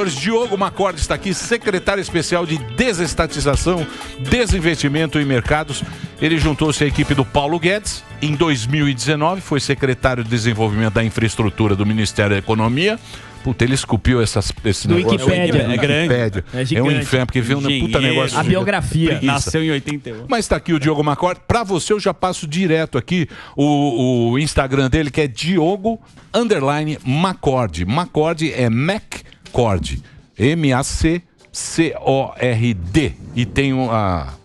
Diogo Macorde está aqui, secretário especial de desestatização, desinvestimento em mercados. Ele juntou-se à equipe do Paulo Guedes. Em 2019, foi secretário de desenvolvimento da infraestrutura do Ministério da Economia. Puta, ele esculpiu esse negócio. Wikipédia. É grande. É um inferno, porque vê um puta negócio. A biografia. Preguiça. Nasceu em 81. Mas está aqui o Diogo Macorde. Para você, eu já passo direto aqui o Instagram dele, que é Diogo_Macorde. Macorde é MacCord. M-A-C-C-O-R-D. E tem o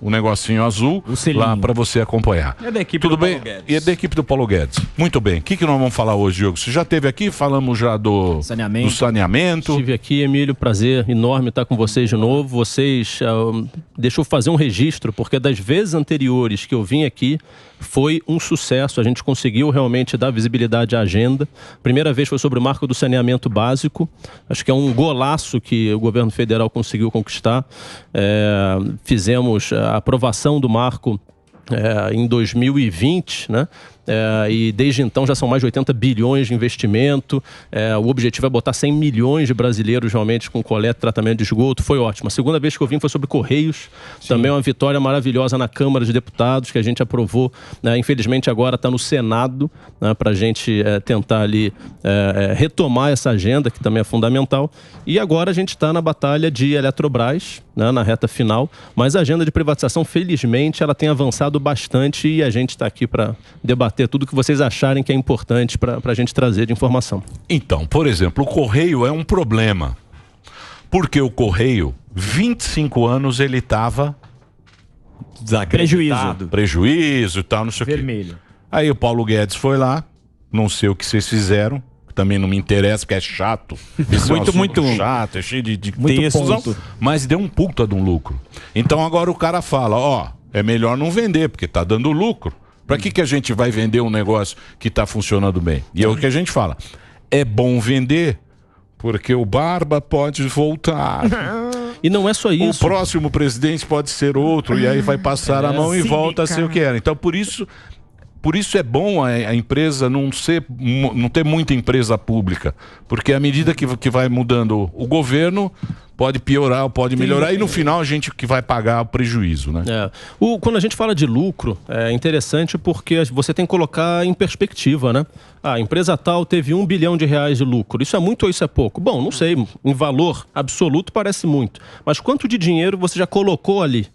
negocinho azul lá para você acompanhar. É da equipe Tudo do bem? Paulo Guedes. E é da equipe do Paulo Guedes. Muito bem. O que nós vamos falar hoje, Diogo? Você já esteve aqui? Falamos já do saneamento. Estive aqui, Emílio. Prazer enorme estar com vocês de novo. Vocês... deixa eu fazer um registro, porque das vezes anteriores que eu vim aqui, foi um sucesso. A gente conseguiu realmente dar visibilidade à agenda. Primeira vez foi sobre o marco do saneamento básico. Acho que é um golaço que o governo federal conseguiu conquistar. Fizemos a aprovação do marco em 2020, né? E desde então já são mais de 80 bilhões de investimento. O objetivo é botar 100 milhões de brasileiros realmente com coleta e tratamento de esgoto. Foi ótimo. A segunda vez que eu vim foi sobre Correios. Sim. Também uma vitória maravilhosa na Câmara de Deputados, que a gente aprovou, né? Infelizmente agora está no Senado, né? Para a gente tentar ali retomar essa agenda, que também é fundamental. E agora a gente está na batalha de Eletrobras, né? Na reta final. Mas a agenda de privatização, felizmente, ela tem avançado bastante e a gente está aqui para debater tudo que vocês acharem que é importante para a gente trazer de informação. Então, por exemplo, o Correio é um problema. Porque o Correio, 25 anos, ele estava... Prejuízo e tal, não sei o quê. Vermelho. Aí o Paulo Guedes foi lá, não sei o que vocês fizeram, também não me interessa, porque é chato. Muito chato, é cheio de textos, mas deu um puta de um lucro. Então agora o cara fala, é melhor não vender, porque tá dando lucro. Para que a gente vai vender um negócio que está funcionando bem? E é o que a gente fala. É bom vender porque o Barba pode voltar. E não é só isso. O próximo presidente pode ser outro e aí vai passar a mão e volta a ser o que era. Então por isso é bom a empresa não ter muita empresa pública. Porque à medida que vai mudando o governo, pode piorar, pode melhorar, e no final a gente que vai pagar o prejuízo, né? Quando a gente fala de lucro, é interessante porque você tem que colocar em perspectiva, né? A empresa tal teve R$1 bilhão de lucro. Isso é muito ou isso é pouco? Bom, não sei. Em valor absoluto parece muito. Mas quanto de dinheiro você já colocou ali?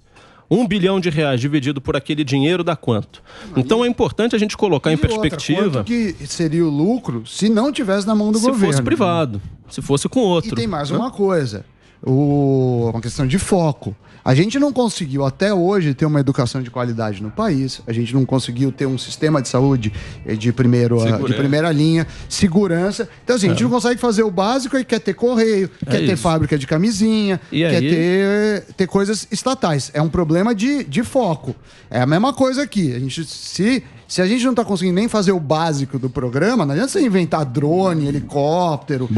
R$1 bilhão dividido por aquele dinheiro dá quanto? Então é importante a gente colocar em perspectiva. Quanto que seria o lucro se não tivesse na mão do governo? Se fosse privado, se fosse com outro. E tem mais uma coisa, uma questão de foco. A gente não conseguiu até hoje ter uma educação de qualidade no país, a gente não conseguiu ter um sistema de saúde de primeira linha, segurança. Então assim, a gente não consegue fazer o básico e quer ter correio, quer ter fábrica de camisinha, quer ter coisas estatais. É um problema de foco. É a mesma coisa aqui. A gente, se a gente não está conseguindo nem fazer o básico do programa, não adianta você inventar drone, helicóptero,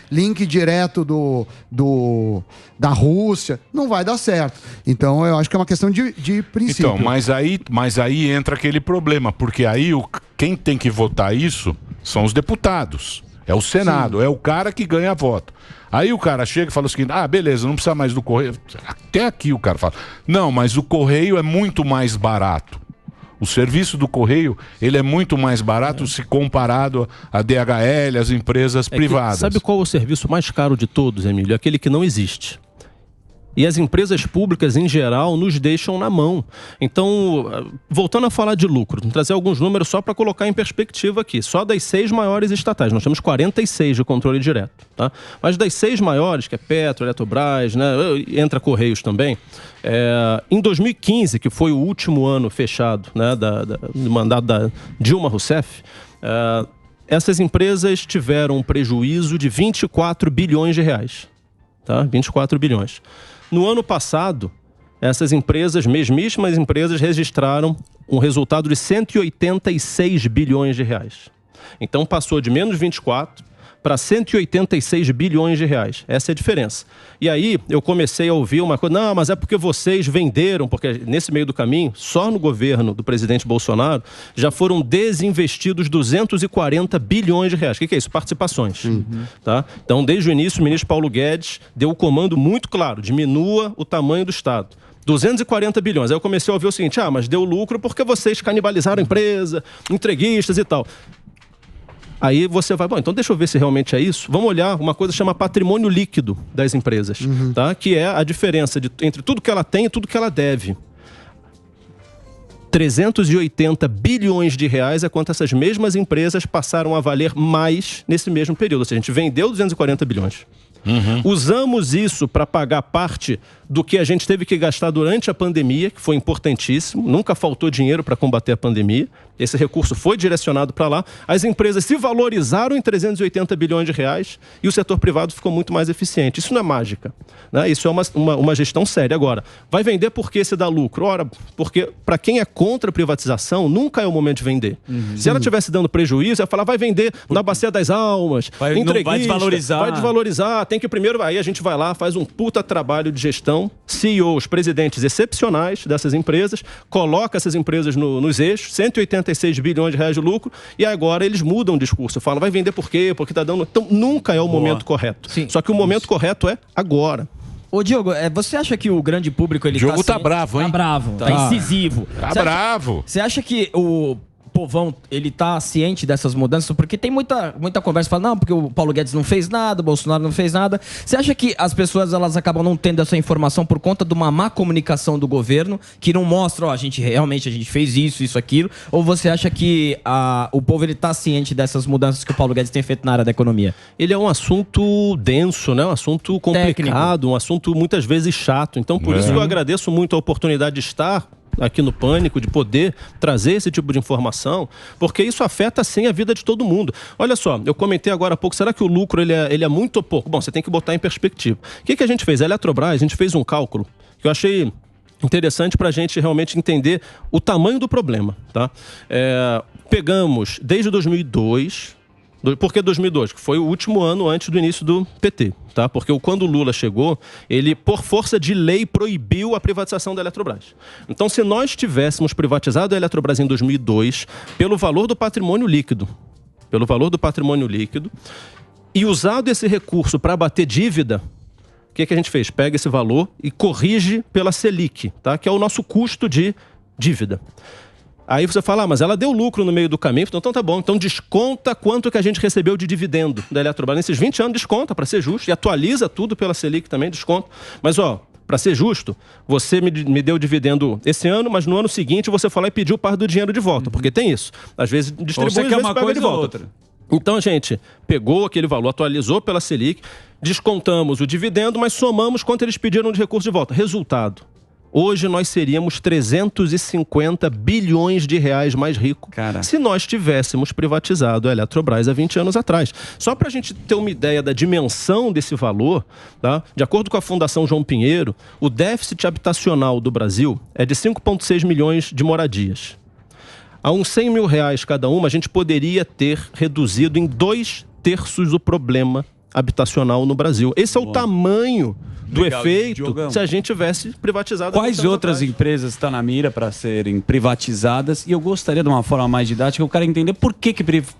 link direto da Rússia. Não vai dar certo. Então, eu acho que é uma questão de princípio. Então, mas aí entra aquele problema, porque aí quem tem que votar isso são os deputados. É o Senado, é o cara que ganha voto. Aí o cara chega e fala o seguinte, beleza, não precisa mais do correio. Até aqui o cara fala, não, mas o correio é muito mais barato. O serviço do Correio, ele é muito mais barato se comparado a DHL, as empresas privadas. Sabe qual é o serviço mais caro de todos, Emílio? Aquele que não existe. E as empresas públicas, em geral, nos deixam na mão. Então, voltando a falar de lucro, vou trazer alguns números só para colocar em perspectiva aqui. Só das 6 maiores estatais, nós temos 46 de controle direto. Tá? Mas das 6 maiores, que é Petro, Eletrobras, né, entra Correios também, em 2015, que foi o último ano fechado, né, do mandato da Dilma Rousseff, essas empresas tiveram um prejuízo de 24 bilhões de reais. Tá? 24 bilhões. No ano passado, essas empresas, mesmíssimas empresas, registraram um resultado de 186 bilhões de reais. Então passou de menos 24 para 186 bilhões de reais. Essa é a diferença. E aí eu comecei a ouvir uma coisa, não, mas é porque vocês venderam, porque nesse meio do caminho, só no governo do presidente Bolsonaro, já foram desinvestidos 240 bilhões de reais. O que é isso? Participações. Tá? Então, desde o início, o ministro Paulo Guedes deu o comando muito claro, diminua o tamanho do Estado. 240 bilhões. Aí eu comecei a ouvir o seguinte, mas deu lucro porque vocês canibalizaram a empresa, entreguistas e tal. Aí você vai, bom, então deixa eu ver se realmente é isso. Vamos olhar uma coisa que chama patrimônio líquido das empresas, tá? Que é a diferença entre tudo que ela tem e tudo que ela deve. 380 bilhões de reais é quanto essas mesmas empresas passaram a valer mais nesse mesmo período. Ou seja, a gente vendeu 240 bilhões. Usamos isso para pagar parte do que a gente teve que gastar durante a pandemia, que foi importantíssimo. Nunca faltou dinheiro para combater a pandemia. Esse recurso foi direcionado para lá. As empresas se valorizaram em 380 bilhões de reais e o setor privado ficou muito mais eficiente. Isso não é mágica, né? Isso é uma gestão séria. Agora, vai vender por que se dá lucro? Ora, porque para quem é contra a privatização, nunca é o momento de vender. Se ela estivesse dando prejuízo, ia falar, vai vender na Bacia das Almas, vai desvalorizar. Vai desvalorizar, tem que primeiro... Aí a gente vai lá, faz um puta trabalho de gestão, CEOs, presidentes excepcionais dessas empresas, coloca essas empresas nos eixos, 186 bilhões de reais de lucro, e agora eles mudam o discurso. Falam, vai vender por quê? Porque tá dando... Então, nunca é o momento correto. Sim. Só que o momento correto é agora. Ô, Diogo, você acha que o grande público... O Diogo tá bravo, hein? Tá bravo, tá incisivo. Tá bravo. Você acha que o povão, ele tá ciente dessas mudanças? Porque tem muita conversa, fala, não, porque o Paulo Guedes não fez nada, o Bolsonaro não fez nada. Você acha que as pessoas, elas acabam não tendo essa informação por conta de uma má comunicação do governo, que não mostra, a gente fez isso, aquilo? Ou você acha que o povo, ele tá ciente dessas mudanças que o Paulo Guedes tem feito na área da economia? Ele é um assunto denso, né? Um assunto complicado, técnico. Um assunto muitas vezes chato. Então, por isso que eu agradeço muito a oportunidade de estar aqui no Pânico, de poder trazer esse tipo de informação, porque isso afeta, sim, a vida de todo mundo. Olha só, eu comentei agora há pouco, será que o lucro ele é muito pouco? Bom, você tem que botar em perspectiva. O que a gente fez? A Eletrobras, a gente fez um cálculo que eu achei interessante para a gente realmente entender o tamanho do problema, tá? Pegamos desde 2002... Por que 2002? Que foi o último ano antes do início do PT, tá? Porque quando o Lula chegou, ele, por força de lei, proibiu a privatização da Eletrobras. Então, se nós tivéssemos privatizado a Eletrobras em 2002, pelo valor do patrimônio líquido, e usado esse recurso para abater dívida, o que a gente fez? Pega esse valor e corrige pela Selic, tá? Que é o nosso custo de dívida. Aí você fala, mas ela deu lucro no meio do caminho, então tá bom, então desconta quanto que a gente recebeu de dividendo da Eletrobras. Nesses 20 anos desconta, para ser justo, e atualiza tudo pela Selic também, desconta. Mas para ser justo, você me deu dividendo esse ano, mas no ano seguinte você foi lá e pediu parte do dinheiro de volta, porque tem isso. Às vezes distribui, às vezes pega de volta. Outra. Então a gente pegou aquele valor, atualizou pela Selic, descontamos o dividendo, mas somamos quanto eles pediram de recurso de volta. Resultado. Hoje nós seríamos 350 bilhões de reais mais ricos se nós tivéssemos privatizado a Eletrobras há 20 anos atrás. Só para a gente ter uma ideia da dimensão desse valor, tá? De acordo com a Fundação João Pinheiro, o déficit habitacional do Brasil é de 5,6 milhões de moradias. A uns 100 mil reais cada uma, a gente poderia ter reduzido em 2/3 o problema habitacional no Brasil. Esse é o tamanho do efeito, Diogão, se a gente tivesse privatizado. Quais outras empresas estão na mira para serem privatizadas? E eu gostaria, de uma forma mais didática, eu quero entender por que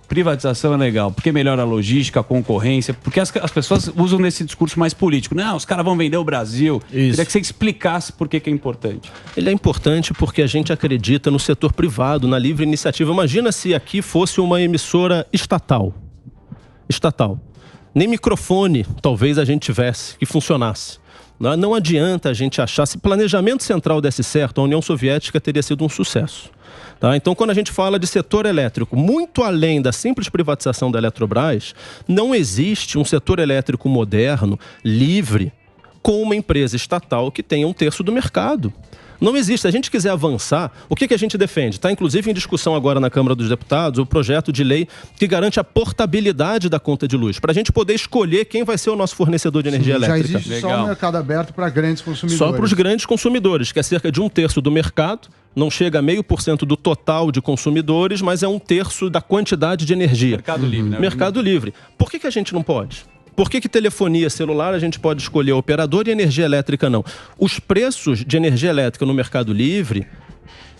privatização é legal. Porque melhora a logística, a concorrência. Porque as pessoas usam nesse discurso mais político. Não, os caras vão vender o Brasil. Isso. Queria que você explicasse por que é importante. Ele é importante porque a gente acredita no setor privado, na livre iniciativa. Imagina se aqui fosse uma emissora estatal. Nem microfone, talvez, a gente tivesse que funcionasse. Não adianta a gente achar, se o planejamento central desse certo, a União Soviética teria sido um sucesso. Tá? Então, quando a gente fala de setor elétrico, muito além da simples privatização da Eletrobras, não existe um setor elétrico moderno, livre, com uma empresa estatal que tenha 1/3 do mercado. Não existe. Se a gente quiser avançar, o que a gente defende? Está inclusive em discussão agora na Câmara dos Deputados o projeto de lei que garante a portabilidade da conta de luz, para a gente poder escolher quem vai ser o nosso fornecedor de energia elétrica. Já existe só um mercado aberto para grandes consumidores. Só para os grandes consumidores, que é cerca de 1/3 do mercado, não chega a 0,5% do total de consumidores, mas é 1/3 da quantidade de energia. Mercado Livre, né? Mercado Livre. Por que a gente não pode? Por que telefonia celular a gente pode escolher operador e energia elétrica não? Os preços de energia elétrica no Mercado Livre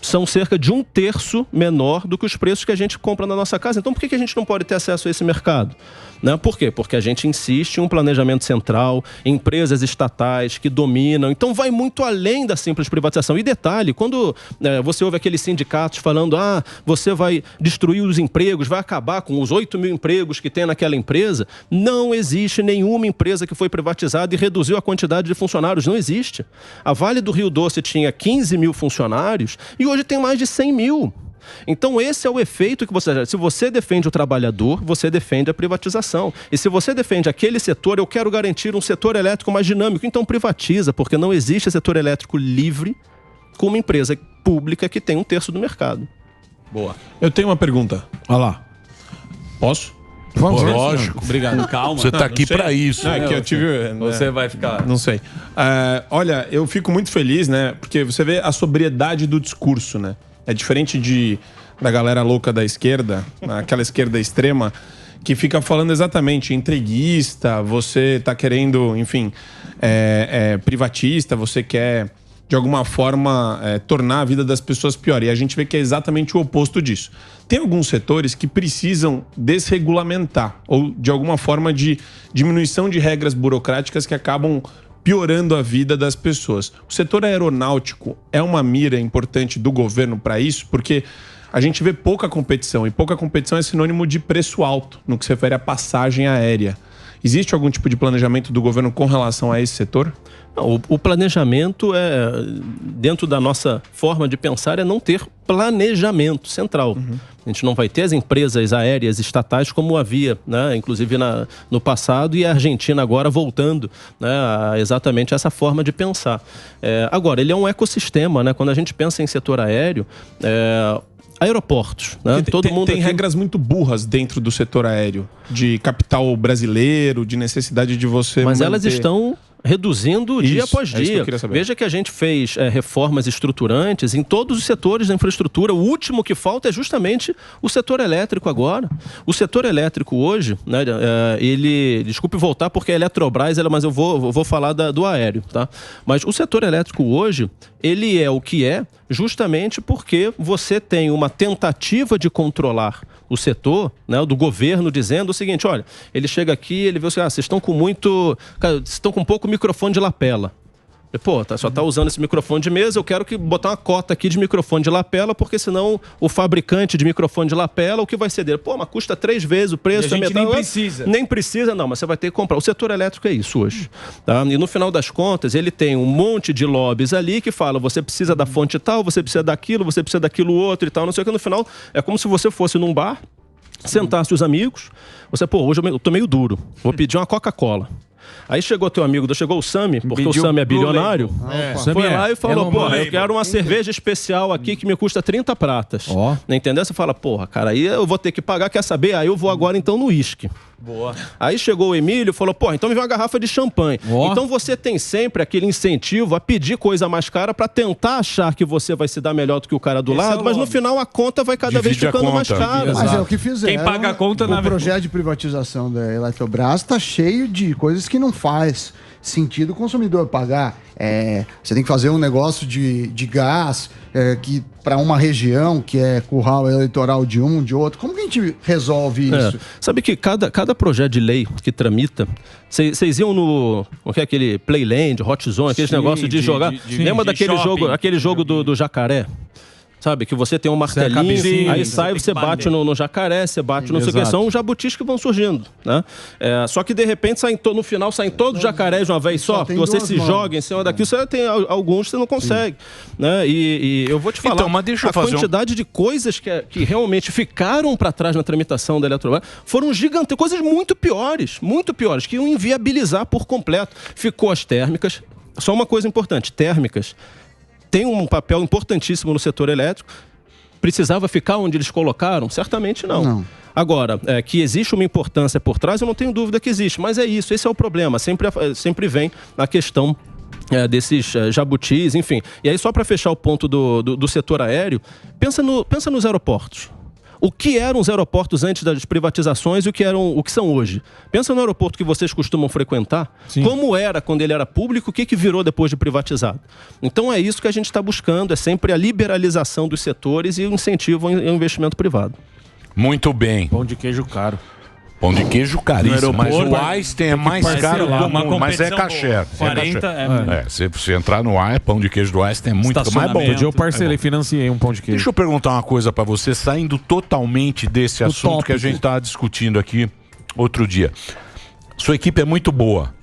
são cerca de 1/3 menor do que os preços que a gente compra na nossa casa. Então, por que a gente não pode ter acesso a esse mercado? Né? Por quê? Porque a gente insiste em um planejamento central, empresas estatais que dominam. Então, vai muito além da simples privatização. E detalhe, quando você ouve aqueles sindicatos falando você vai destruir os empregos, vai acabar com os 8 mil empregos que tem naquela empresa, não existe nenhuma empresa que foi privatizada e reduziu a quantidade de funcionários. Não existe. A Vale do Rio Doce tinha 15 mil funcionários e hoje tem mais de 100 mil. Então esse é o efeito que você... Se você defende o trabalhador, você defende a privatização. E se você defende aquele setor, eu quero garantir um setor elétrico mais dinâmico, então privatiza, porque não existe setor elétrico livre com uma empresa pública que tem 1/3 do mercado. Boa. Eu tenho uma pergunta. Olha lá. Posso? Vamos, lógico. Obrigado. Calma. Você está aqui para isso. Não, é que eu tive... Você vai ficar... Não sei. Olha, eu fico muito feliz, né? Porque você vê a sobriedade do discurso, né? É diferente da galera louca da esquerda, aquela esquerda extrema, que fica falando exatamente entreguista, você tá querendo, enfim, privatista, você quer, de alguma forma, tornar a vida das pessoas pior. E a gente vê que é exatamente o oposto disso. Tem alguns setores que precisam desregulamentar, ou de alguma forma de diminuição de regras burocráticas que acabam piorando a vida das pessoas. O setor aeronáutico é uma mira importante do governo para isso, porque a gente vê pouca competição, e pouca competição é sinônimo de preço alto no que se refere à passagem aérea. Existe algum tipo de planejamento do governo com relação a esse setor? Não, o planejamento dentro da nossa forma de pensar, é não ter planejamento central. A gente não vai ter as empresas aéreas estatais como havia, né, inclusive no passado, e a Argentina agora voltando, né, a exatamente essa forma de pensar. Agora, ele é um ecossistema, né? Quando a gente pensa em setor aéreo, aeroportos, né? Todo mundo tem regras muito burras dentro do setor aéreo, de capital brasileiro, de necessidade de você Mas elas estão reduzindo dia após dia. Veja que a gente fez reformas estruturantes em todos os setores da infraestrutura. O último que falta é justamente o setor elétrico agora. O setor elétrico hoje, né, desculpe voltar porque é Eletrobras, mas eu vou falar do aéreo, tá? Mas o setor elétrico hoje, ele é o que é justamente porque você tem uma tentativa de controlar o setor, né, do governo, dizendo o seguinte: olha, ele chega aqui, ele vê assim, vocês estão com vocês estão com pouco microfone de lapela. Pô, só tá usando esse microfone de mesa, eu quero botar uma cota aqui de microfone de lapela, porque senão o fabricante de microfone de lapela, o que vai ceder? Pô, mas custa 3 vezes o preço. E a gente nem precisa. Nem precisa, não, mas você vai ter que comprar. O setor elétrico é isso hoje. Tá? E no final das contas, ele tem um monte de lobbies ali que falam, você precisa da fonte tal, você precisa daquilo outro e tal, não sei o que. No final, é como se você fosse num bar, sentasse os amigos, hoje eu tô meio duro, vou pedir uma Coca-Cola. Aí chegou teu amigo, chegou o Sami, porque o Sami é bilionário, foi lá e falou, eu quero uma cerveja especial aqui que me custa 30 pratas. Entendeu? Você fala, cara, aí eu vou ter que pagar, quer saber? Aí eu vou agora então no uísque. Boa. Aí chegou o Emílio e falou, então me vê uma garrafa de champanhe. Então você tem sempre aquele incentivo a pedir coisa mais cara para tentar achar que você vai se dar melhor do que o cara do lado, mas no final a conta vai cada vez ficando mais cara. Mas é o que fizeram. Quem paga a conta O projeto de privatização da Eletrobras está cheio de coisas que não faz sentido o consumidor pagar. Você tem que fazer um negócio de gás que para uma região que é curral eleitoral de um, de outro. Como que a gente resolve isso? Sabe que cada projeto de lei que tramita, vocês iam no aquele Playland, Hot Zone, aqueles negócios de jogar. Lembra daquele jogo, aquele jogo do jacaré? Sabe, que você tem um martelinho, aí sai, você bate no jacaré, você bate no sei o que. São jabutis que vão surgindo, né? Só que de repente no final saem todos os jacarés de uma vez só, que você se joga em cima daquilo, você tem alguns que você não consegue, né? E eu vou te falar, mas deixa eu fazer quantidade de coisas que realmente ficaram para trás na tramitação da Eletrobras foram gigantescas, coisas muito piores, que iam inviabilizar por completo. Ficou as térmicas, só uma coisa importante, térmicas tem um papel importantíssimo no setor elétrico. Precisava ficar onde eles colocaram? Certamente não. Agora, que existe uma importância por trás, eu não tenho dúvida que existe. Mas é isso, esse é o problema. Sempre vem a questão desses jabutis, enfim. E aí, só para fechar o ponto do setor aéreo, pensa nos aeroportos. O que eram os aeroportos antes das privatizações e o que são hoje? Pensa no aeroporto que vocês costumam frequentar, como era quando ele era público, o que virou depois de privatizado. Então é isso que a gente está buscando, é sempre a liberalização dos setores e o incentivo ao investimento privado. Muito bem. Pão de queijo caro. Pão de queijo caríssimo, mas o Einstein é mais caro do mundo, mas é caché. 40 se você entrar no ar, pão de queijo do Einstein é muito mais bom. Eu parcelei, financiei um pão de queijo. Deixa eu perguntar uma coisa pra você, saindo totalmente desse assunto que a gente estava discutindo aqui outro dia. Sua equipe é muito boa,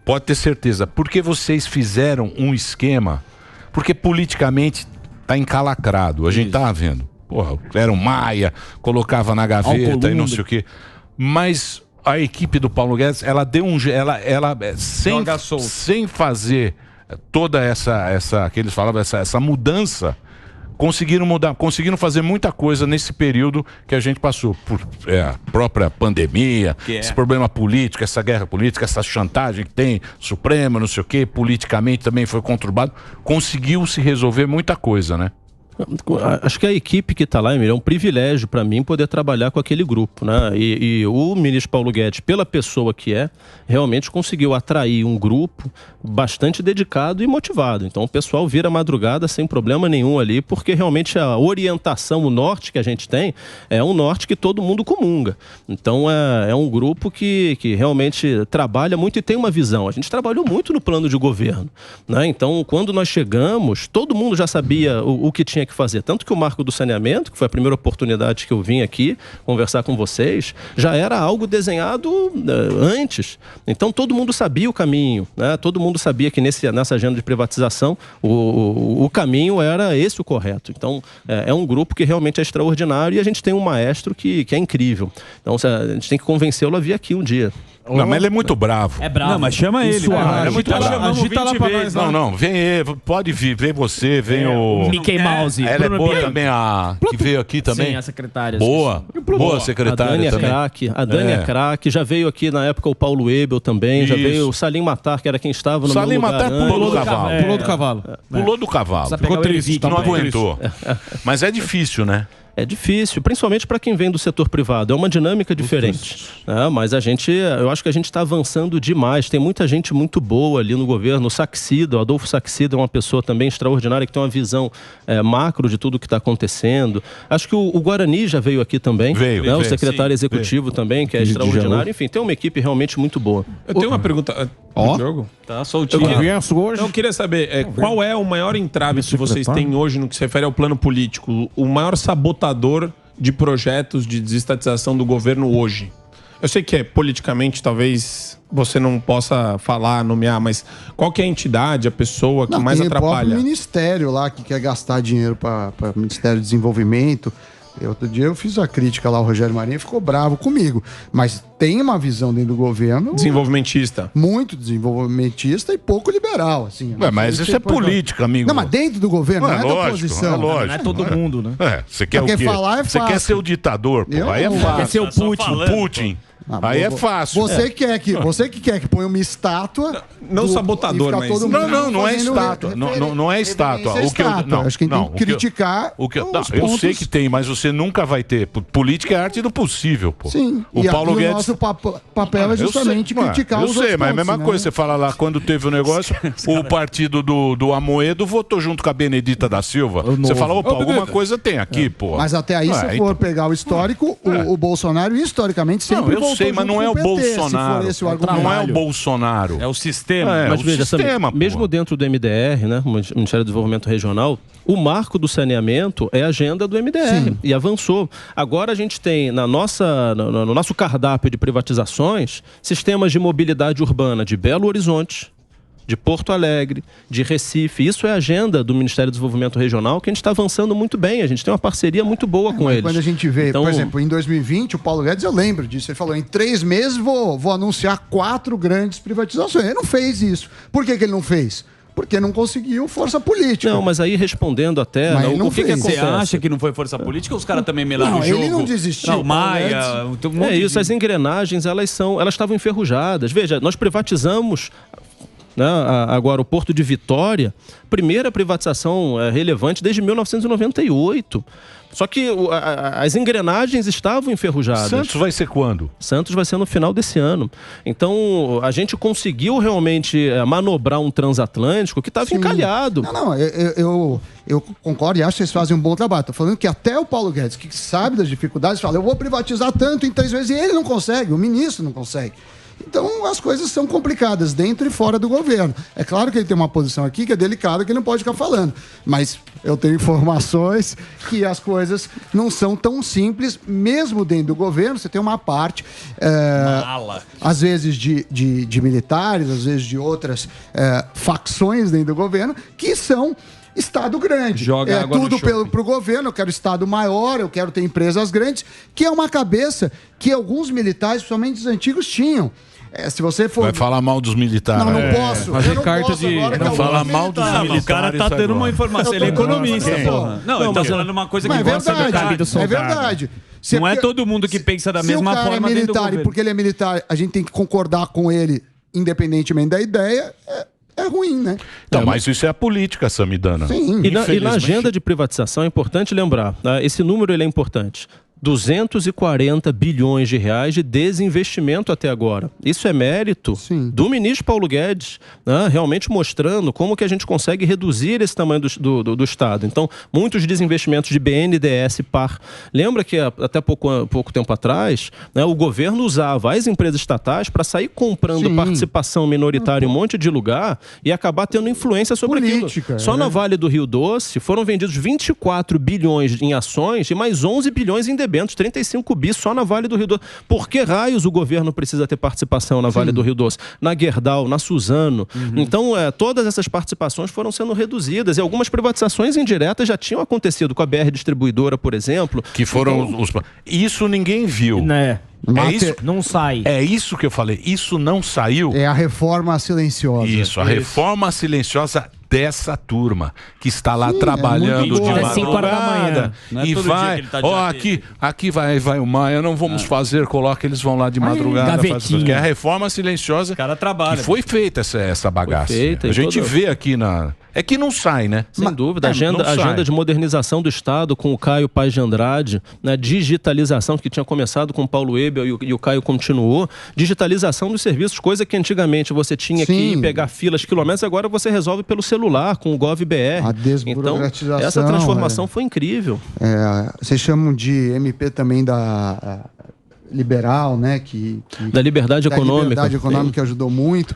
pode ter certeza. Por que vocês fizeram um esquema? Porque politicamente tá encalacrado, a gente tá vendo. Porra, era um Maia, colocava na gaveta e não sei o quê. Mas a equipe do Paulo Guedes, ela deu sem fazer toda essa que eles falavam, essa mudança, conseguiram fazer muita coisa nesse período que a gente passou por a própria pandemia, esse problema político, essa guerra política, essa chantagem que tem Suprema, não sei o quê, politicamente também foi conturbado. Conseguiu se resolver muita coisa, né? Acho que a equipe que está lá, Emílio, é um privilégio para mim poder trabalhar com aquele grupo, né? E o ministro Paulo Guedes, pela pessoa que realmente conseguiu atrair um grupo bastante dedicado e motivado. Então o pessoal vira madrugada sem problema nenhum ali, porque realmente a orientação, o norte que a gente tem, é um norte que todo mundo comunga. Então é um grupo que realmente trabalha muito e tem uma visão. A gente trabalhou muito no plano de governo, né? Então quando nós chegamos, todo mundo já sabia o que tinha que fazer. Tanto que o marco do saneamento, que foi a primeira oportunidade que eu vim aqui conversar com vocês, já era algo desenhado antes. Então todo mundo sabia o caminho, né? Todo mundo sabia que nessa agenda de privatização o caminho era esse o correto. Então é um grupo que realmente é extraordinário e a gente tem um maestro que é incrível. Então a gente tem que convencê-lo a vir aqui um dia. Não, mas ele é muito bravo. É bravo. Não, mas chama ele. É muito bravo. Agita lá pra nós. Não, vem pode vir, vem você, vem o... Mickey Mouse. Ela é boa também, que veio aqui também. Sim, a secretária. Boa secretária a Dani também. A Dani é craque, já veio aqui na época o Paulo Ebel também, já veio o Salim Matar, que era quem estava no meu lugar. Salim Matar pulou do cavalo. Pulou do cavalo. Ficou triste, não aguentou. Mas é difícil, né? É difícil, principalmente para quem vem do setor privado. É uma dinâmica diferente. Mas eu acho que a gente está avançando demais. Tem muita gente muito boa ali no governo. O Adolfo Saxida é uma pessoa também extraordinária, que tem uma visão macro de tudo que está acontecendo. Acho que o Guarani já veio aqui também. O secretário executivo também, que é extraordinário. Enfim, tem uma equipe realmente muito boa. Eu tenho uma pergunta. Diogo? Tá soltinho. Eu queria saber qual é o maior entrave que vocês têm hoje no que se refere ao plano político, o maior sabotador de projetos de desestatização do governo hoje. Eu sei que politicamente talvez você não possa falar, nomear, mas qual que é a entidade, a pessoa que mais atrapalha? Tem o ministério lá que quer gastar dinheiro para o Ministério do Desenvolvimento. Outro dia eu fiz a crítica lá, o Rogério Marinho ficou bravo comigo. Mas tem uma visão dentro do governo... Desenvolvimentista. Muito desenvolvimentista e pouco liberal, assim. Mas isso é política, amigo. Não, mas dentro do governo, não é da oposição. É lógico. Não é todo mundo, né? Você quer o quê? Falar é fácil. Você quer ser o ditador, pô. Aí é fácil. Quer ser o Putin. Aí é fácil. Você que quer que ponha uma estátua... Não sabotador, mas... Não é estátua. Não é estátua. Acho que tem que criticar eu sei que tem, mas você nunca vai ter. Política é arte do possível, pô. Sim. O Paulo Guedes... nosso papel é justamente criticar os outros. Eu sei, mas é a mesma coisa. Você fala lá, quando teve o negócio, o partido do Amoedo votou junto com a Benedita da Silva. Você fala, opa, alguma coisa tem aqui, pô. Mas até aí, se for pegar o histórico, o Bolsonaro, historicamente, sempre voltou. Sei, mas não é o Bolsonaro. Não é o Bolsonaro. É o sistema. Mas veja, mesmo dentro do MDR, né, o Ministério do Desenvolvimento Regional, o marco do saneamento é a agenda do MDR. Sim. E avançou. Agora a gente tem no nosso cardápio de privatizações sistemas de mobilidade urbana de Belo Horizonte, de Porto Alegre, de Recife. Isso é a agenda do Ministério do Desenvolvimento Regional, que a gente está avançando muito bem. A gente tem uma parceria muito boa com eles. Quando a gente vê, por exemplo, em 2020, o Paulo Guedes, eu lembro disso, ele falou, em 3 meses vou anunciar 4 grandes privatizações. Ele não fez isso. Por que ele não fez? Porque não conseguiu força política. Não, mas aí respondendo até... o que você acha que não foi força política ou os caras também melaram o jogo? Ele não desistiu. Não, Maia... as engrenagens, elas estavam enferrujadas. Veja, nós privatizamos... né? Agora, o Porto de Vitória, primeira privatização relevante desde 1998. Só que as engrenagens estavam enferrujadas. Santos vai ser quando? Santos vai ser no final desse ano. Então, a gente conseguiu realmente manobrar um transatlântico que estava encalhado. Eu concordo e acho que vocês fazem um bom trabalho. Estou falando que até o Paulo Guedes, que sabe das dificuldades, fala, eu vou privatizar tanto em 3 vezes, e ele não consegue, o ministro não consegue. Então, as coisas são complicadas dentro e fora do governo. É claro que ele tem uma posição aqui que é delicada, que ele não pode ficar falando. Mas eu tenho informações que as coisas não são tão simples, mesmo dentro do governo. Você tem uma parte, às vezes de militares, às vezes de outras facções dentro do governo, que são Estado grande. Joga água tudo no pro governo, eu quero Estado maior, eu quero ter empresas grandes, que é uma cabeça que alguns militares, principalmente os antigos, tinham. Se você for... Vai falar mal dos militares. Não posso. Fazer Eu não carta posso de... agora, Não fala mal dos militares. O cara tá dando uma informação. Ele é economista, porra. Não, ele tá falando uma coisa que Mas gosta do cara. é verdade. Não é todo mundo que pensa da mesma forma. Se o cara é militar e porque ele é militar, a gente tem que concordar com ele, independentemente da ideia, é ruim, né? Então, mas isso é a política, Samidana. Sim. E na agenda de privatização é importante lembrar, né? Esse número ele é importante. 240 bilhões de reais de desinvestimento até agora. Isso é mérito do ministro Paulo Guedes, né? Realmente mostrando como que a gente consegue reduzir esse tamanho do Estado. Então, muitos desinvestimentos de BNDES par. Lembra que até pouco tempo atrás, né, o governo usava as empresas estatais para sair comprando participação minoritária em um monte de lugar e acabar tendo influência sobre política, aquilo. Só na Vale do Rio Doce foram vendidos 24 bilhões em ações e mais 11 bilhões em debêntures, 35 bi só na Vale do Rio Doce. Por que raios o governo precisa ter participação na Vale do Rio Doce? Na Gerdau, na Suzano. Então, todas essas participações foram sendo reduzidas e algumas privatizações indiretas já tinham acontecido com a BR Distribuidora, por exemplo. Que foram os... Isso ninguém viu. Né? É isso? Não sai. É isso que eu falei. Isso não saiu. É a reforma silenciosa. Isso, a reforma silenciosa dessa turma que está lá trabalhando de às 5 horas da manhã. E vai, aqui vai o Maia, não vamos fazer, coloca, eles vão lá de madrugada fazer, que é a reforma silenciosa. O cara trabalha. Que foi feita essa bagaça. A gente vê aqui é que não sai, né? Sem dúvida. A agenda de modernização do Estado com o Caio Paz de Andrade, né? Digitalização que tinha começado com o Paulo Ebel e o Caio continuou. Digitalização dos serviços, coisa que antigamente você tinha que pegar filas, quilômetros, agora você resolve pelo celular, com o GovBR. A desburocratização. Então, essa transformação foi incrível. Vocês chamam de MP também da liberal, né? Da liberdade econômica. Liberdade econômica que ajudou muito.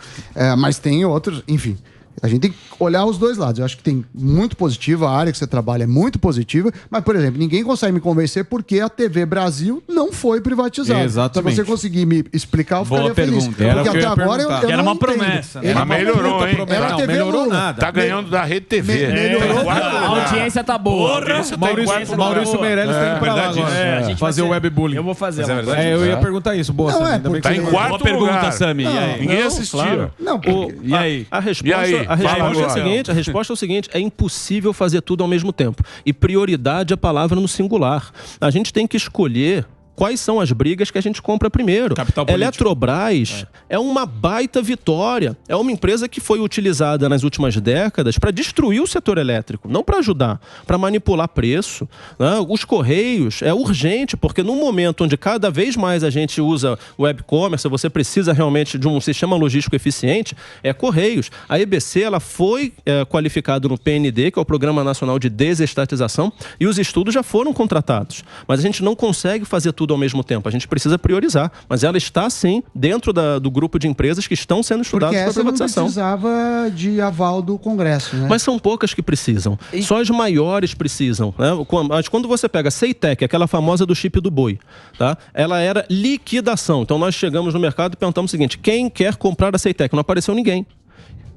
Mas tem outros, enfim. A gente tem que olhar os dois lados. Eu acho que tem muito positivo, a área que você trabalha é muito positiva, mas, por exemplo, ninguém consegue me convencer porque a TV Brasil não foi privatizada. Exatamente. Se você conseguir me explicar, eu ficaria feliz. Porque até agora eu era não uma entendo. promessa. Mas melhorou, hein? Era TV melhorou Lula. nada. Tá ganhando da Rede TV. Melhorou. A audiência tá boa. Maurício Meirelles tem pra lá agora. Fazer o webbullying. Eu vou fazer. Eu ia perguntar isso. Boa, Sammy, ainda bem que Tá em quarto Boa pergunta, lugar. Sami. Ninguém assistia. Não, E aí? A resposta é a resposta é o seguinte: é impossível fazer tudo ao mesmo tempo. E prioridade é a palavra no singular. A gente tem que escolher quais são as brigas que a gente compra primeiro. Eletrobras é uma baita vitória. É uma empresa que foi utilizada nas últimas décadas para destruir o setor elétrico, não para ajudar, para manipular preço. Né? Os Correios é urgente, porque num momento onde cada vez mais a gente usa web commerce, você precisa realmente de um sistema logístico eficiente, é Correios. A EBC ela foi qualificada no PND, que é o Programa Nacional de Desestatização, e os estudos já foram contratados. Mas a gente não consegue fazer tudo ao mesmo tempo. A gente precisa priorizar. Mas ela está, sim, dentro do grupo de empresas que estão sendo estudadas para privatização. Porque essa não precisava de aval do Congresso, né? Mas são poucas que precisam. Só as maiores precisam. Né? Mas quando você pega a Ceitec, aquela famosa do chip do boi, tá? Ela era liquidação. Então nós chegamos no mercado e perguntamos o seguinte: quem quer comprar a Ceitec? Não apareceu ninguém.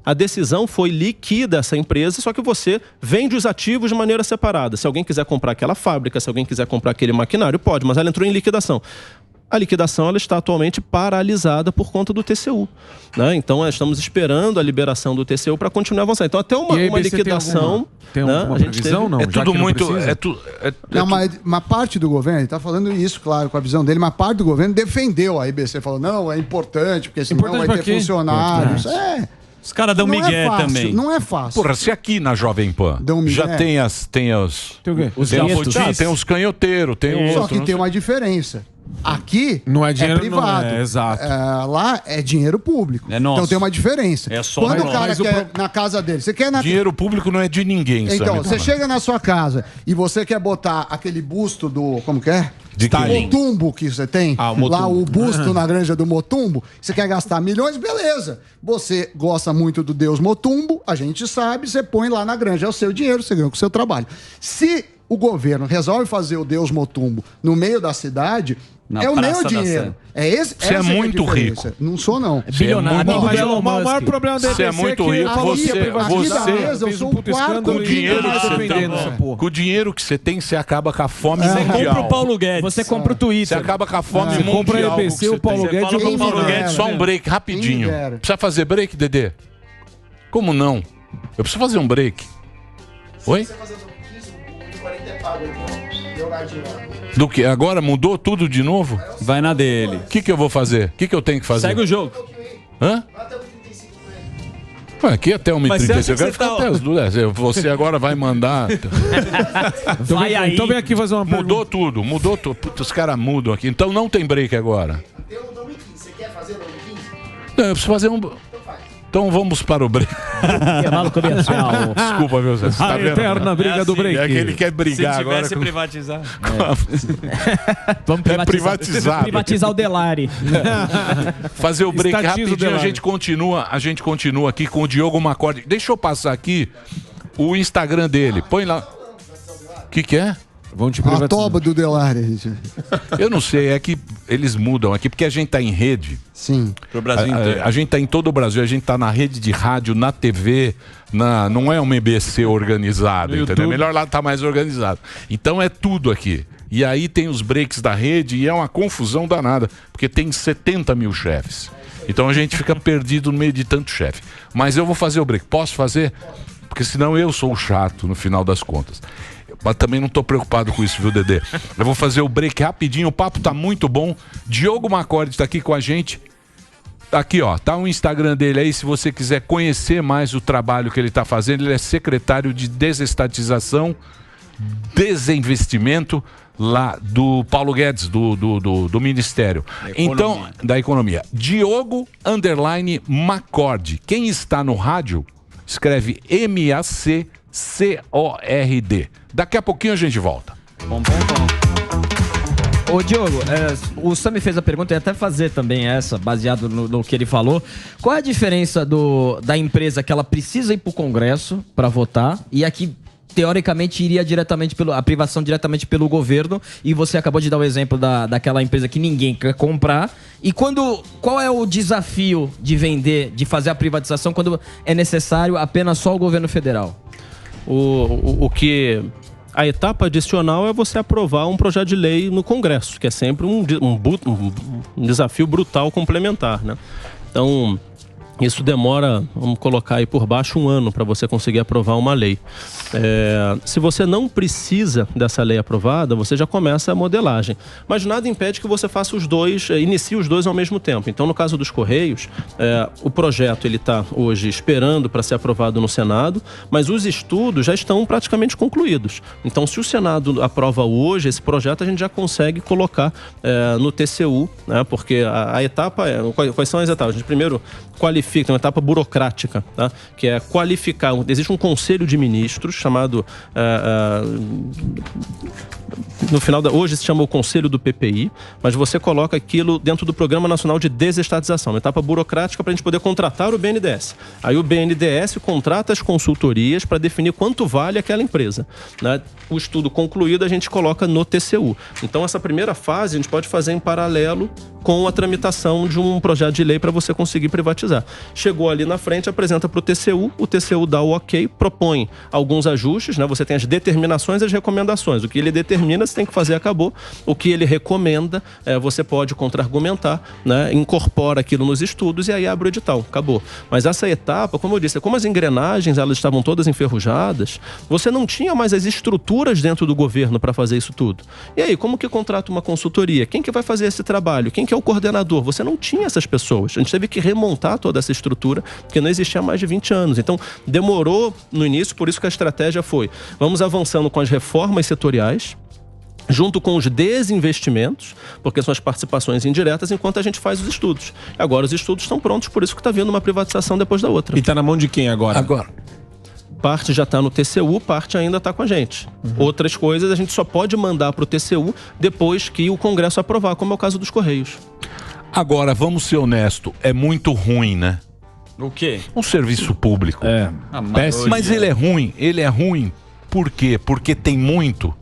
A decisão foi liquida essa empresa, só que você vende os ativos de maneira separada. Se alguém quiser comprar aquela fábrica, se alguém quiser comprar aquele maquinário, pode, mas ela entrou em liquidação. A liquidação ela está atualmente paralisada por conta do TCU. Né? Então, nós estamos esperando a liberação do TCU para continuar avançando. Então, até uma liquidação... Tem alguma previsão, não? É tudo muito... Não, mas uma parte do governo, ele está falando isso, claro, com a visão dele, mas parte do governo defendeu a IBC. Falou, não, é importante, porque senão vai ter funcionários. Os caras dão migué também. Não é fácil. Porra, se aqui na Jovem Pan já tem os... Tem o quê? Tem os canhoteiros, tem os... Só que tem uma diferença. Aqui não é dinheiro privado. Não é, exato. Lá é dinheiro público. É nosso. Então tem uma diferença. É só Quando o nós. cara quer na casa dele, você quer na... Dinheiro público não é de ninguém, Então, sabe? você chega na sua casa e você quer botar aquele busto do... Como que é? De quem? Motumbo que você tem. Lá o busto na granja do Motumbo. Você quer gastar milhões? Beleza. Você gosta muito do Deus Motumbo, a gente sabe, você põe lá na granja. É o seu dinheiro, você ganha com o seu trabalho. Se o governo resolve fazer o Deus Motumbo no meio da cidade... É o meu dinheiro. Você é muito rico. Não sou, não. Bilionário. O maior problema dele Você é muito rico. Eu sou o quarto com o dinheiro que você tem, com o dinheiro que você tem, você acaba com a fome mundial. Você compra o Paulo Guedes. Você compra o Twitter. Você acaba com a fome mundial. Você compra a EBC, o Paulo Guedes e o Paulo Guedes. Só um break, rapidinho. Precisa fazer break, Dedê? Como não? Eu preciso fazer um break. Oi? Do que? Agora mudou tudo de novo? Vai na dele. O que eu vou fazer? O que eu tenho que fazer? Segue o jogo. Hã? Aqui até 1h36. Eu quero ficar até as 2. Você agora vai mandar. Vai aí. Então vem aqui fazer uma pergunta. Mudou tudo. Puta, os caras mudam aqui. Então não tem break agora. Tem o nome 15. Você quer fazer o nome 15? Não, eu preciso fazer um... Então vamos para o break. Desculpa, meu Zé. A eterna briga do break. É que ele quer brigar agora. Se tivesse privatizar. Vamos privatizar. Privatizar o Delari. Fazer o break rapidinho, a gente continua aqui com o Diogo Macorde. Deixa eu passar aqui o Instagram dele. Põe lá. O que é? Vão te privatizar. A toba do Delari. Eu não sei, é que eles mudam aqui, porque a gente tá em rede. Sim. Pro Brasil inteiro. A gente tá em todo o Brasil, a gente tá na rede de rádio, na TV, não é uma EBC organizada, entendeu? Melhor lá tá mais organizado. Então é tudo aqui. E aí tem os breaks da rede e é uma confusão danada, porque tem 70 mil chefes. Então a gente fica perdido no meio de tanto chefe. Mas eu vou fazer o break. Posso fazer? Porque senão eu sou o chato no final das contas. Mas também não tô preocupado com isso, viu, Dedê? Eu vou fazer o break rapidinho, o papo tá muito bom. Diogo Macorde tá aqui com a gente. Aqui, ó, tá o Instagram dele aí, se você quiser conhecer mais o trabalho que ele tá fazendo. Ele é secretário de desestatização, desinvestimento lá do Paulo Guedes, do Ministério. Então, da Economia. Diogo _Macorde. Quem está no rádio, escreve MACCORD. Daqui a pouquinho a gente volta. Ô Diogo, o Sam fez a pergunta e até fazer também essa, baseado no que ele falou. Qual é a diferença da empresa que ela precisa ir para o Congresso para votar e aqui teoricamente iria diretamente a privação diretamente pelo governo, e você acabou de dar o exemplo daquela empresa que ninguém quer comprar. E qual é o desafio de vender, de fazer a privatização quando é necessário apenas só o governo federal? O que a etapa adicional é você aprovar um projeto de lei no Congresso, que é sempre um desafio brutal complementar, né? Então, isso demora, vamos colocar aí por baixo, 1 ano para você conseguir aprovar uma lei. Se você não precisa dessa lei aprovada, você já começa a modelagem. Mas nada impede que você faça os dois, inicie os dois ao mesmo tempo. Então, no caso dos Correios, o projeto ele está hoje esperando para ser aprovado no Senado, mas os estudos já estão praticamente concluídos. Então, se o Senado aprova hoje esse projeto, a gente já consegue colocar no TCU, né? Porque a etapa quais são as etapas? A gente primeiro qualifica, uma etapa burocrática, tá? Que é qualificar. Existe um conselho de ministros chamado no final hoje se chama o Conselho do PPI, mas você coloca aquilo dentro do Programa Nacional de Desestatização, uma etapa burocrática para a gente poder contratar o BNDES. Aí o BNDES contrata as consultorias para definir quanto vale aquela empresa, né? O estudo concluído a gente coloca no TCU. Então essa primeira fase a gente pode fazer em paralelo com a tramitação de um projeto de lei para você conseguir privatizar. Chegou ali na frente, apresenta para o TCU dá o ok, propõe alguns ajustes, né? Você tem as determinações e as recomendações. O que ele determina, você tem que fazer, acabou. O que ele recomenda, você pode contra-argumentar, né? Incorpora aquilo nos estudos e aí abre o edital, acabou. Mas essa etapa, como eu disse, como as engrenagens elas estavam todas enferrujadas, você não tinha mais as estruturas dentro do governo para fazer isso tudo. E aí, como que contrata uma consultoria? Quem que vai fazer esse trabalho? Quem que é o coordenador? Você não tinha essas pessoas. A gente teve que remontar toda essa estrutura, que não existia há mais de 20 anos. Então, demorou no início, por isso que a estratégia foi: vamos avançando com as reformas setoriais, junto com os desinvestimentos, porque são as participações indiretas, enquanto a gente faz os estudos. Agora os estudos estão prontos, por isso que está vindo uma privatização depois da outra. E está na mão de quem agora? Parte já está no TCU, parte ainda está com a gente. Outras coisas a gente só pode mandar para o TCU depois que o Congresso aprovar, como é o caso dos Correios. Agora, vamos ser honestos, é muito ruim, né? O quê? Um serviço público. Péssimo. Mas ele é ruim por quê? Porque tem muito.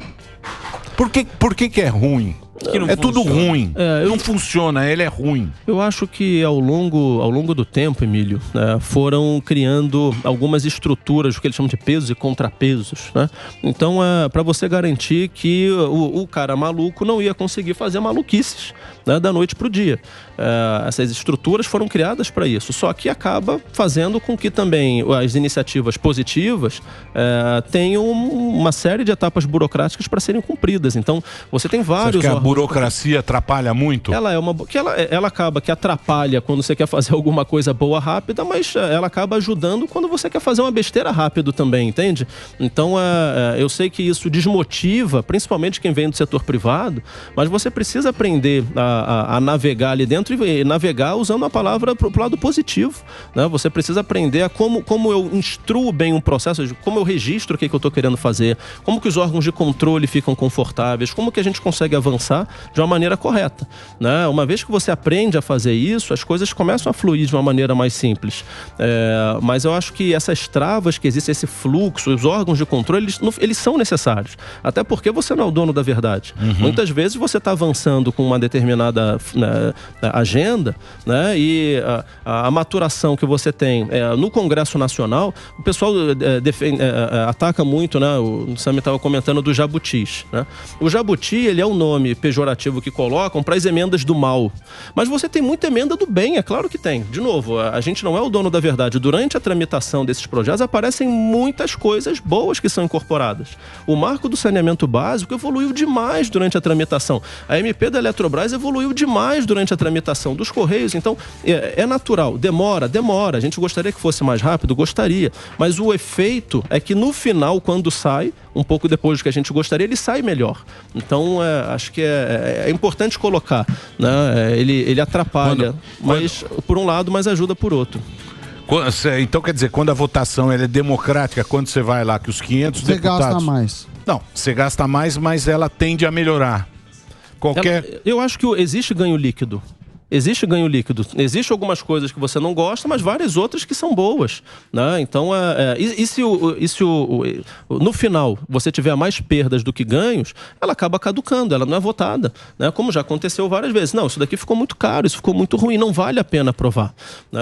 Por que é ruim? É tudo ruim. Não funciona, ele é ruim. Eu acho que ao longo do tempo, Emílio, foram criando algumas estruturas, o que eles chamam de pesos e contrapesos, né? Então, para você garantir que o cara maluco não ia conseguir fazer maluquices, né, da noite para o dia. Essas estruturas foram criadas para isso, só que acaba fazendo com que também as iniciativas positivas tenham uma série de etapas burocráticas para serem cumpridas. Então, você tem vários... Você acha que a burocracia atrapalha muito? Ela acaba que atrapalha quando você quer fazer alguma coisa boa rápida, mas ela acaba ajudando quando você quer fazer uma besteira rápido também, entende? Então, eu sei que isso desmotiva, principalmente quem vem do setor privado, mas você precisa aprender a navegar ali dentro e navegar usando a palavra pro lado positivo, né? Você precisa aprender a como eu instruo bem um processo, como eu registro o que eu estou querendo fazer, como que os órgãos de controle ficam confortáveis, como que a gente consegue avançar de uma maneira correta, né? Uma vez que você aprende a fazer isso, as coisas começam a fluir de uma maneira mais simples. Mas eu acho que essas travas que existem, esse fluxo, os órgãos de controle, eles são necessários. Até porque você não é o dono da verdade. Muitas vezes você está avançando com uma determinada agenda, né? E a maturação que você tem no Congresso Nacional, o pessoal ataca muito, né? O Sami estava comentando do jabutis, né? O jabuti, ele é um nome pejorativo que colocam para as emendas do mal. Mas você tem muita emenda do bem, é claro que tem. De novo, a gente não é o dono da verdade. Durante a tramitação desses projetos aparecem muitas coisas boas que são incorporadas. O marco do saneamento básico evoluiu demais durante a tramitação. A MP da Eletrobras evoluiu demais durante a tramitação dos Correios. Então, é natural. Demora. A gente gostaria que fosse mais rápido? Gostaria. Mas o efeito é que no final, quando sai, um pouco depois do que a gente gostaria, ele sai melhor. Então, acho que é importante colocar, né? Ele atrapalha, mas por um lado, mas ajuda por outro. Então, quer dizer, quando a votação ela é democrática, quando você vai lá que os 500 deputados... Você gasta mais. Não, você gasta mais, mas ela tende a melhorar. Eu acho que existe ganho líquido. Existe ganho líquido. Existem algumas coisas que você não gosta, mas várias outras que são boas, né? Então, se no final você tiver mais perdas do que ganhos, ela acaba caducando, ela não é votada, né? Como já aconteceu várias vezes. Não, isso daqui ficou muito caro, isso ficou muito ruim, não vale a pena aprovar, né?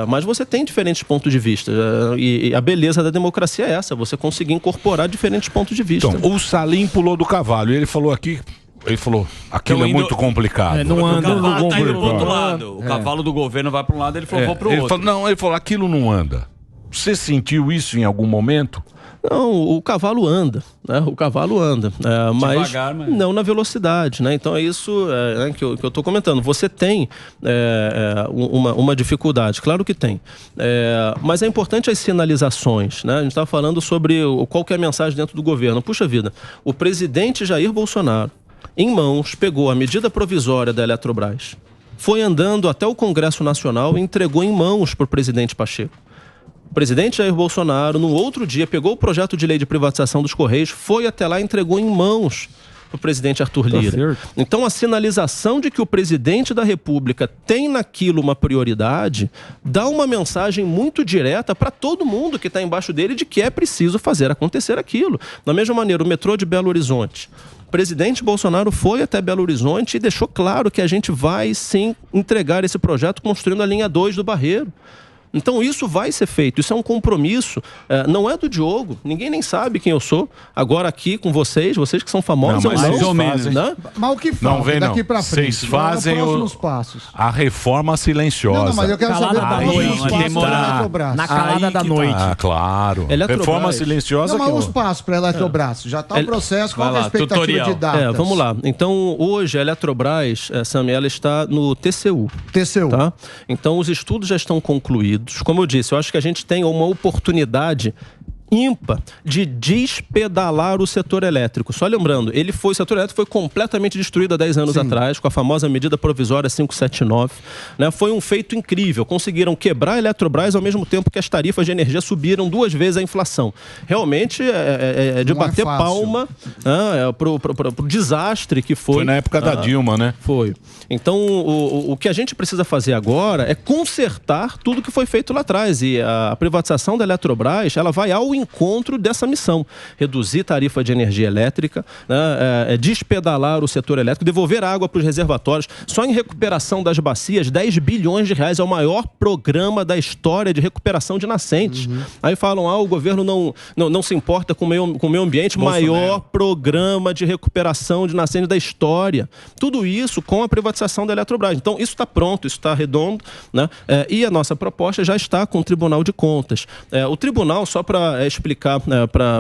Mas você tem diferentes pontos de vista, e a beleza da democracia é essa, você conseguir incorporar diferentes pontos de vista. Então, o Salim pulou do cavalo e ele falou aqui... Ele falou, aquilo é muito complicado. Não anda, o cavalo tá indo pro outro lado. O cavalo do governo vai para um lado, ele falou, vou pro outro. Ele falou, aquilo não anda. Você sentiu isso em algum momento? Não, o cavalo anda, né? O cavalo anda, mas devagar, não na velocidade, né? Então é isso que eu estou comentando. Você tem uma dificuldade, claro que tem, mas é importante as sinalizações, né? A gente está falando sobre qual que é a mensagem dentro do governo. Puxa vida, o presidente Jair Bolsonaro, em mãos, pegou a medida provisória da Eletrobras, foi andando até o Congresso Nacional e entregou em mãos para o presidente Pacheco. O presidente Jair Bolsonaro, no outro dia, pegou o projeto de lei de privatização dos Correios, foi até lá e entregou em mãos para o presidente Arthur Lira. Então, a sinalização de que o presidente da República tem naquilo uma prioridade, dá uma mensagem muito direta para todo mundo que está embaixo dele de que é preciso fazer acontecer aquilo. Da mesma maneira, o metrô de Belo Horizonte. O presidente Bolsonaro foi até Belo Horizonte e deixou claro que a gente vai, sim, entregar esse projeto construindo a linha 2 do Barreiro. Então isso vai ser feito, isso é um compromisso, não é do Diogo, ninguém nem sabe quem eu sou. Agora aqui com vocês que são famosos, Não, mas mais vocês ou menos, fazem. né? Mas o que falta Não vem, daqui não. pra frente? Vocês fazem próximos passos. a reforma silenciosa. Não, mas eu quero Calada saber da quais noite. os passos Tá. da Eletrobras. Na calada da noite. Ah, claro. Eletrobras. Reforma silenciosa Não, que mas os passos para a Eletrobras. Já está o processo, qual é a expectativa tutorial. de datas? Vamos lá. Então, hoje a Eletrobras, Sami, ela está no TCU. TCU. Tá? Então, os estudos já estão concluídos. Como eu disse, eu acho que a gente tem uma oportunidade ímpar de despedalar o setor elétrico. Só lembrando, o setor elétrico foi completamente destruído há 10 anos atrás, com a famosa medida provisória 579. Né? Foi um feito incrível. Conseguiram quebrar a Eletrobras ao mesmo tempo que as tarifas de energia subiram 2 vezes a inflação. Realmente é de Não é bater fácil. palma pro desastre que foi. Foi na época da Dilma, né? Foi. Então, o que a gente precisa fazer agora é consertar tudo que foi feito lá atrás. E a privatização da Eletrobras, ela vai ao encontro dessa missão. Reduzir tarifa de energia elétrica, né, despedalar o setor elétrico, devolver água para os reservatórios. Só em recuperação das bacias, 10 bilhões de reais é o maior programa da história de recuperação de nascentes. Aí falam, o governo não se importa com o meio ambiente, maior programa de recuperação de nascentes da história. Tudo isso com a privatização da Eletrobras. Então, isso está pronto, isso está redondo, né? E a nossa proposta já está com o Tribunal de Contas. O tribunal, só para explicar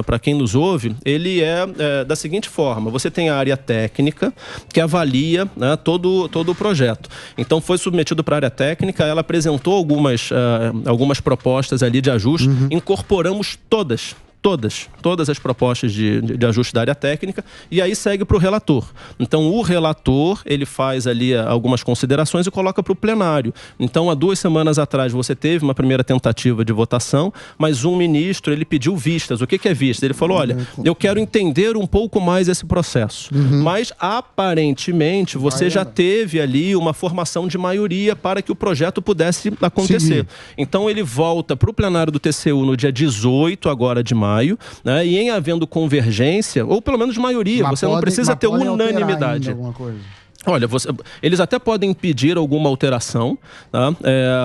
para quem nos ouve, ele é da seguinte forma: você tem a área técnica que avalia, né, todo o projeto. Então foi submetido para a área técnica, ela apresentou algumas propostas ali de ajuste, incorporamos todas as propostas de ajuste da área técnica, e aí segue para o relator. Então o relator, ele faz ali algumas considerações e coloca para o plenário. Então há 2 semanas atrás você teve uma primeira tentativa de votação, mas um ministro, ele pediu vistas. O que é vista? Ele falou, olha, eu quero entender um pouco mais esse processo. Mas aparentemente você já teve ali uma formação de maioria para que o projeto pudesse acontecer. Então ele volta para o plenário do TCU no dia 18 agora de maio, né? E em havendo convergência, ou pelo menos maioria, você não precisa ter unanimidade. Olha, eles até podem pedir alguma alteração, tá?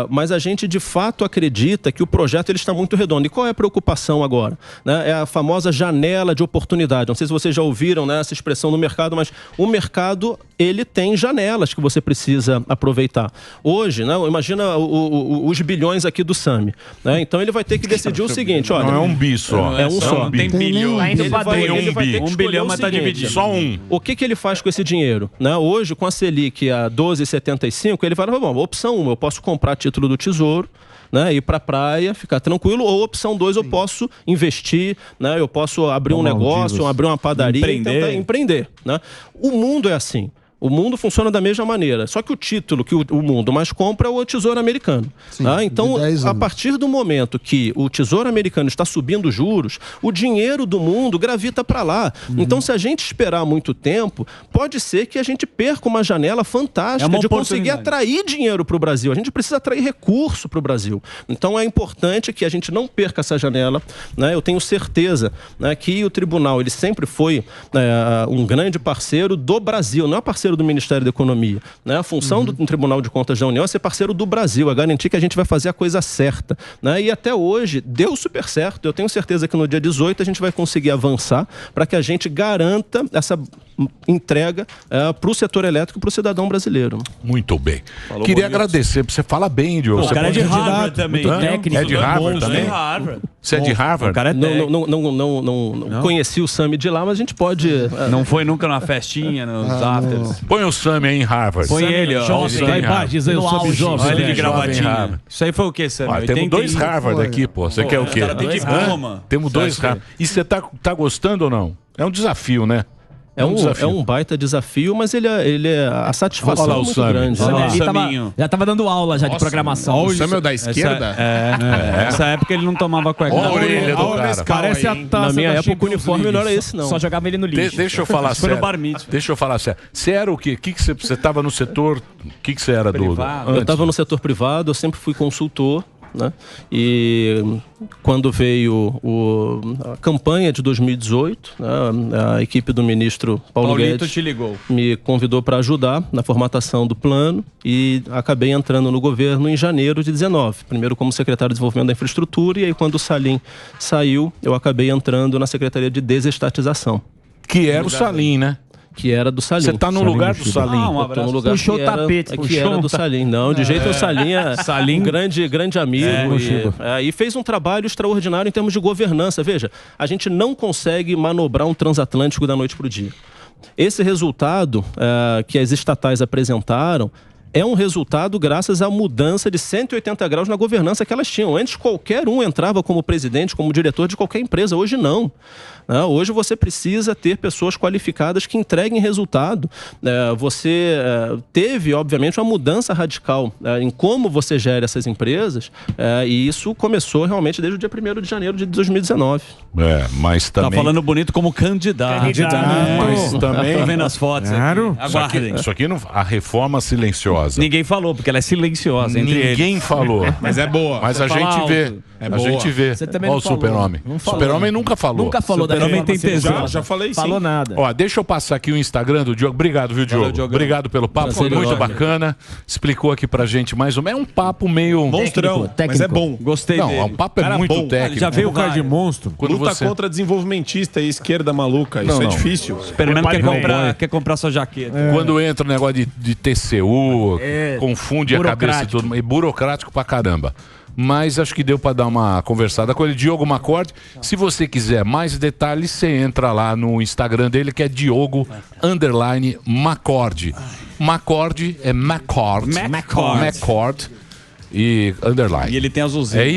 Mas a gente de fato acredita que o projeto ele está muito redondo. E qual é a preocupação agora? Né? É a famosa janela de oportunidade. Não sei se vocês já ouviram, né, essa expressão no mercado, mas o mercado ele tem janelas que você precisa aproveitar. Hoje, né, imagina os bilhões aqui do Sami. Né? Então ele vai ter que decidir o seguinte, olha... Não é um bi só. É um só. Não tem bilhão. Ele vai ter que um bilhão, mas está seguinte, dividido. Só um. O que ele faz com esse dinheiro? Né? Hoje, com a Selic a 12,75, ele fala, bom, opção 1, eu posso comprar título do Tesouro, né, ir para a praia, ficar tranquilo, ou opção 2, eu posso investir, né, eu posso abrir um negócio, abrir uma padaria e tentar empreender. Né? O mundo é assim. O mundo funciona da mesma maneira. Só que o título que o mundo mais compra é o Tesouro Americano. Sim, tá? Então, a partir do momento que o Tesouro Americano está subindo juros, o dinheiro do mundo gravita para lá. Então, se a gente esperar muito tempo, pode ser que a gente perca uma janela fantástica de conseguir atrair dinheiro para o Brasil. A gente precisa atrair recurso para o Brasil. Então, é importante que a gente não perca essa janela. Né? Eu tenho certeza, né, que o tribunal ele sempre foi um grande parceiro do Brasil, não é parceiro do Ministério da Economia. Né? A função do Tribunal de Contas da União é ser parceiro do Brasil, é garantir que a gente vai fazer a coisa certa. Né? E até hoje deu super certo. Eu tenho certeza que no dia 18 a gente vai conseguir avançar para que a gente garanta essa entrega para o setor elétrico e para o cidadão brasileiro. Muito bem. Queria agradecer, você fala bem, Diogo. O cara é de Harvard também. Muito técnico. É de Harvard também? Você é de Harvard? O cara é Não conheci o Sami de lá, mas a gente pode... Não foi nunca numa festinha, nos afters. Põe o Sami aí em Harvard. Põe ele, ó. Jovem, tá embaixo, diz aí o Sami jovem. Olha ele de Jovem gravatinha. Harvard. Isso aí foi o quê, Sami? Temos 2 Harvard aqui, pô. Você quer o quê? O cara tem diploma. Temos 2 Harvard. E você tá gostando ou não? É um desafio, né? É um baita desafio, mas a satisfação é muito grande. Ele já tava dando aula já de programação. O Samuel da esquerda? Nessa época ele não tomava cueca. Olha a orelha do cara. Parece a taça Na minha da época o Champions uniforme League. não era esse, não. Só jogava ele no lixo. Deixa eu falar Foi no sério. bar mitzvah. Deixa eu falar sério. Você era o quê? Você estava no setor... O que você era, Privado. Eu estava no setor privado, eu sempre fui consultor. né? E quando veio a campanha de 2018, né, a equipe do ministro Paulo Guedes te ligou. me convidou para ajudar na formatação do plano e acabei entrando no governo em janeiro de 19. Primeiro como secretário de Desenvolvimento da Infraestrutura e aí quando o Salim saiu, eu acabei entrando na Secretaria de Desestatização. Que era o Salim, né? Que era do Salim. Você tá no lugar do Salim. Eu tô no lugar Puxou que o era, tapete, que era do Salim. Não, de jeito o Salim é Salim. um grande amigo. E fez um trabalho extraordinário em termos de governança. Veja, a gente não consegue manobrar um transatlântico da noite para o dia. Esse resultado que as estatais apresentaram é um resultado graças à mudança de 180 graus na governança que elas tinham. Antes, qualquer um entrava como presidente, como diretor de qualquer empresa. Hoje, não. Hoje, você precisa ter pessoas qualificadas que entreguem resultado. Você teve, obviamente, uma mudança radical em como você gera essas empresas. E isso começou realmente desde o dia 1º de janeiro de 2019. Mas também... Tá falando bonito como candidato. Mas também... Tô vendo as fotos Claro. aqui. Aguardem. Isso aqui não... A reforma silenciosa. Ninguém falou, porque ela é silenciosa entre eles. Ninguém falou. Mas é boa. Mas a Fala gente alto. vê. É A boa. gente vê. Você também Ó não o falou. Super-Homem. Não falou. Super-Homem nunca falou. Nunca falou da Super-Homem reforma tem tesão. silenciosa. Já falei sim. Falou nada. Ó, deixa eu passar aqui o Instagram do Diogo. Obrigado, viu, Diogo? Diogão. Obrigado pelo papo, foi Prazer muito enorme. bacana. Explicou aqui pra gente mais ou menos. É um papo meio... Monstrão, Técnico. mas é bom. Gostei Não, dele. é um papo Cara muito bom. técnico. Já veio Boca de vários. monstro. Quando Luta você... contra desenvolvimentista e esquerda maluca. Isso é Não. difícil. Superman quer comprar sua jaqueta. Quando entra o negócio de TCU, confunde a cabeça de todo mundo. É burocrático pra caramba. Mas acho que deu pra dar uma conversada com ele. Diogo Macorde. Se você quiser mais detalhes, você entra lá no Instagram dele, que é Diogo_Macorde. Macorde é Macorde. Macorde. Macorde e underline. E ele tem azulzinho. É isso.